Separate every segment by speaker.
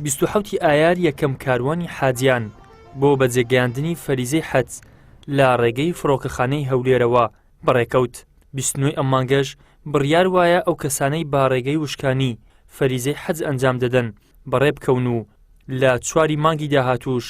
Speaker 1: 27 ئایار یەکەم کاروانی حاجیان بۆ بەجێگەیاندنی فەریزەی حەج لە ڕێگەی فڕۆکەخانەی هەولێرەوە بەڕێکەوت. 29 ئەم مانگەش بڕیار وایە ئەو کەسانەی با ڕێگەی وشکانی فەریزەی حەج ئەنجام دەدەن بەڕێ بکەون و لە 4 مانگی داهاتووش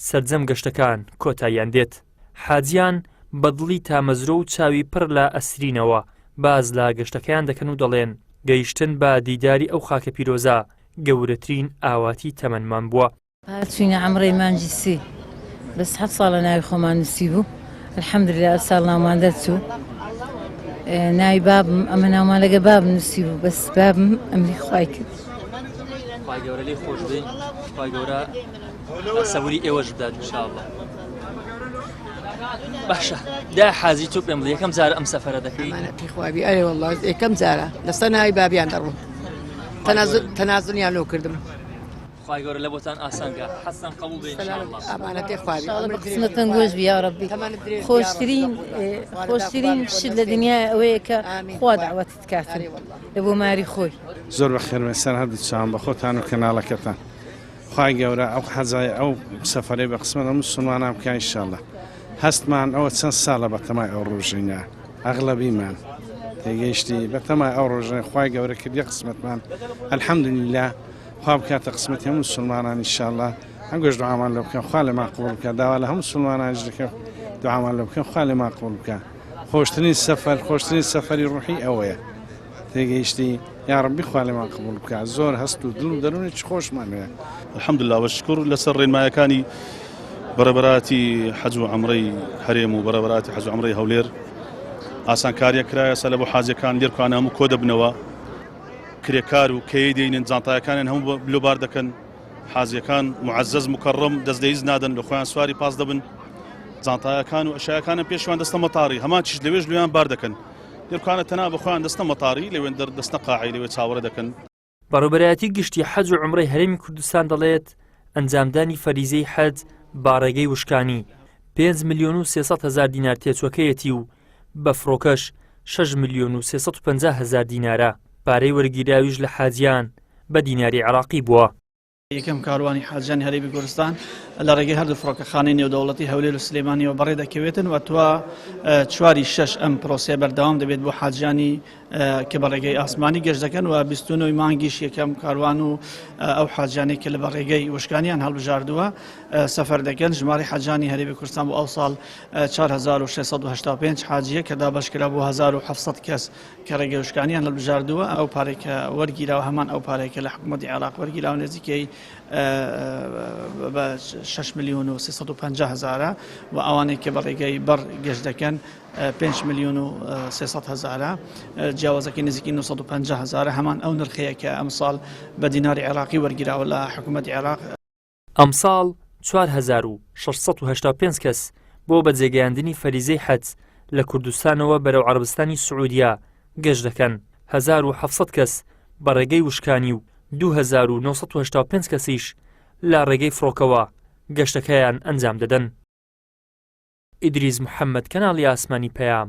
Speaker 1: سەرجەم گەشتەکان کۆتاییان دێت. حاجیان بەدڵی تامەزرۆ و چاوی پڕ لە ئەسرینەوە باز لە گەشتەکەیان دەکەن و دەڵێن گەیشتن بە دیداری ئەو خاکە پیرۆزە گەورەترین ئاواتی تەمەنمان بووە.
Speaker 2: چوینە عەمرەی مانگی سێ بەس 7 ساڵە ناوی خۆمان نووسی بوو. الحەمدوللا ساڵ ناومان دەرچوو. ناوی بابم ئەمە ناومان لەگە بابم نووسی بوو بەس بابم ئەمری خوای کرد.
Speaker 1: خوای گەورە لێی خۆش بێ، خوای گەورە سەبوری ئێوەش بدات ئینشاءڵڵا. باشە دا حاجی تۆ پێم بڵێ یەکەم جارە ئەم سەفەرە دەکەی؟
Speaker 3: خوابی ئەرێ وەڵڵا یەکەم جارە لەسەر ناوی بابیان دەڕوو تەنازڵیان لەو کردم.
Speaker 1: خوای گەورە لە بۆتان ئاسانگە حەسەن قبوڵ بێ ئینشاءڵڵا.
Speaker 3: ئەمانەتی خوابی
Speaker 2: قسمەتەن گۆش بێ یا ڕەبی. خۆشترین شت لە دنیا ئەوەیە کە خوا دەعوەتت کاتن لە بۆ ماری خۆی.
Speaker 4: زۆر بەخێرمێسەر هەردووچان بە خۆتان و کەناڵەکەتان. خوای گەورە ئەو حەجای ئەو سەفەرەی بە قسمەت هەموو مسلمانان بکە ئینشاءڵڵا. هەستمان ئەوە چەند ساڵە بە تەمای ئەو ڕۆژینە ئەغلەبیمان تێگەیشتی بە تەمای ئەو ڕۆژێ خوای گەورە کردی قسمەتمان الحەمدوللا خوا بکاتە قسمەتی هەموو مسلمانان ئینشاءڵڵا. هەنگۆش دوعامان لێ بکەن خوا لێمان قبوڵ بکە. داوا لە هەموو مسلمانانیش دەکەن دوعامان لێ بکەن خوا لێمان قبوڵ بکە. خۆشترین سەفەری ڕوحی ئەوەیە تێگەیشتی یا ڕەبی خوا لێمان قبوڵ بکە. زۆر هەست و دڵ و دەرونێکی خۆشمان هەیە.
Speaker 5: الحەمدوللا بەشکر لەسەر ڕێنمایەکانی بەرەبەراتی حەج و عەمرەی هەرێم و بەرەبەراتی حەج و عەمرەی هەولێر ئاسانکاریە کرایە سە لە بۆ حاجەکان لێرکوانە هەموو کۆ دەبنەوە کرێکار و کەی دێنن جانتایەکانیان هەموو بلوبار دەکەن. حاجەکان معەزەز مکەڕەم دەستدەیز نادەن لە خۆیان سواری پاس دەبن. جانتایەکان و ئەشایەکانیان پێشوان دەستە مەتاڕی هەمان چیش لەوێش لێیان بار دەکەن. لێرکوانە تەنها بە خۆیان دەستە مەتاڕی لەوێن دەستە قاعی لەوێ چاوەڕە دەکەن.
Speaker 1: بەڕێوەبەرایەتی گشتی حەج و عومرەی هەرێمی کوردستان دەڵێت ئەنجامدانی فەریزەی حەج باڕێگەی وشکانی 5,300,000 دینار تێچوەکەیەتی و بە فڕۆکەش 6,350,000 دینارە. پارەی وەرگیراویش لە حاجیان بە دیناری عێراقی بووە.
Speaker 6: یەکەم کاروانی حاجیانی هەرێمی کوردستان لە ڕێگەی هەردوو فڕۆکەخانەی نێودەوڵەتی هەولێر و سلێمانیەوە بەڕێ دەکەوێتن و توە 4/6 ئەم پرۆسێ بەردەوام دەبێت بۆ حاجیانی کە بە ڕێگەی ئاسمانی گەشت دەکەن و 29 مانگیش یەکەم کاروان و ئەو حاجیانێک کە لە بە ڕێگەی وشکانیان هەڵبژاردووە سەفەر دەکەن. ژماری حاجیانی هەرێمی کوردستان بۆ ئەو ساڵ 4,685 حاجیە کە دابەشکرا بۆ 1,700 کەس کە ڕێگەی وشکانیان هەڵبژاردووە. ئەو پارێکە وەرگیراوە هەمان ئەو پارێکە لە حکوومەتی عێراق وەرگیراوە نزیکەی 6,350,000 و ئەوانەی کە بە ڕێگەی بەر گەشت دەکەن 5,300,000 جیاوازەکەی نزیکی 950,000 هەمان ئەو نرخەیە کە ئەمساڵ بە دیناری عێراقی وەرگیراوە لە حکوومەتی عێراق.
Speaker 1: ئەمساڵ 4,685 کەس بۆ بەجێگەیاندنی فەریزەی حەج لە کوردستانەوە بەرەو عەرەبستانی سعودیا گەشت دەکەن. 1,700 کەس بە ڕێگەی وشکانی و 2,985 کەسیش لە ڕێگەی فڕۆکەوە گەشتەکەیان ئەنجام دەدەن. ئیدریس محەممەد، کەناڵی ئاسمانی پەیام،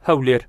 Speaker 1: هەولێر.